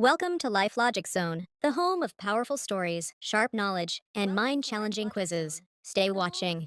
Welcome to Life Logic Zone, the home of powerful stories, sharp knowledge, and mind challenging quizzes. Stay watching.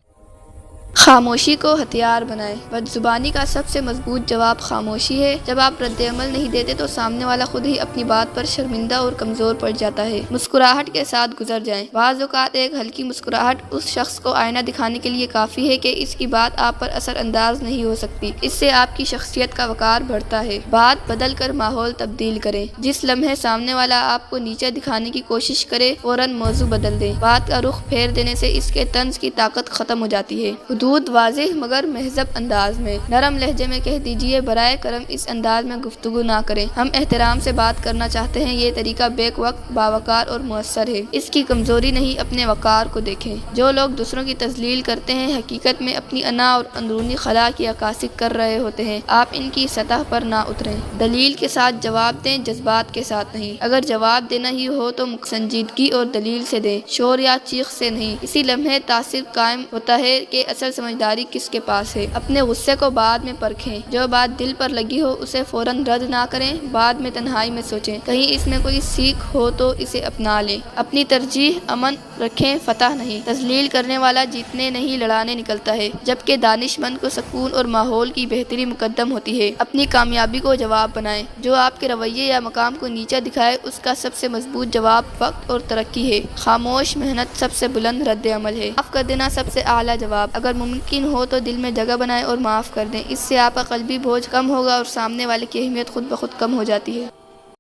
خاموشی کو ہتھیار بنائیں۔ بدزبانی کا سب سے مضبوط جواب خاموشی ہے۔ جب آپ رد عمل نہیں دیتے تو سامنے والا خود ہی اپنی بات پر شرمندہ اور کمزور پڑ جاتا ہے۔ مسکراہٹ کے ساتھ گزر جائیں۔ بعض اوقات ایک ہلکی مسکراہٹ اس شخص کو آئینہ دکھانے کے لیے کافی ہے کہ اس کی بات آپ پر اثر انداز نہیں ہو سکتی۔ اس سے آپ کی شخصیت کا وقار بڑھتا ہے۔ بات بدل کر ماحول تبدیل کریں۔ جس لمحے سامنے والا آپ کو نیچے دکھانے کی کوشش کرے فوراً موضوع بدل دیں۔ بات کا رخ پھیر دینے سے اس کے طنز کی طاقت ختم ہو جاتی ہے۔ حدود واضح مگر مہذب انداز میں۔ نرم لہجے میں کہہ دیجئے، برائے کرم اس انداز میں گفتگو نہ کریں، ہم احترام سے بات کرنا چاہتے ہیں۔ یہ طریقہ بیک وقت، باوقار اور مؤثر ہے۔ اس کی کمزوری نہیں، اپنے وقار کو دیکھیں۔ جو لوگ دوسروں کی تذلیل کرتے ہیں حقیقت میں اپنی انا اور اندرونی خلا کی عکاسی کر رہے ہوتے ہیں۔ آپ ان کی سطح پر نہ اتریں۔ دلیل کے ساتھ جواب دیں، جذبات کے ساتھ نہیں۔ اگر جواب دینا ہی ہو تو سنجیدگی اور دلیل سے دیں، شور یا چیخ سے نہیں۔ اسی لمحے تاثر قائم ہوتا ہے کہ اصل سمجھداری کس کے پاس ہے۔ اپنے غصے کو بعد میں پرکھیں۔ جو بات دل پر لگی ہو اسے فوراً رد نہ کریں، بعد میں تنہائی میں سوچیں، کہیں اس میں کوئی سیکھ ہو تو اسے اپنا لیں۔ اپنی ترجیح امن رکھیں، فتح نہیں۔ تذلیل کرنے والا جیتنے نہیں لڑانے نکلتا ہے، جبکہ دانش مند کو سکون اور ماحول کی بہتری مقدم ہوتی ہے۔ اپنی کامیابی کو جواب بنائیں۔ جو آپ کے رویے یا مقام کو نیچا دکھائے اس کا سب سے مضبوط جواب وقت اور ترقی ہے۔ خاموش محنت سب سے بلند رد عمل ہے۔ معاف کر دینا سب سے اعلیٰ جواب۔ اگر ممکن ہو تو دل میں جگہ بنائیں اور معاف کر دیں۔ اس سے آپ کا قلبی بوجھ کم ہوگا اور سامنے والے کی اہمیت خود بخود کم ہو جاتی ہے۔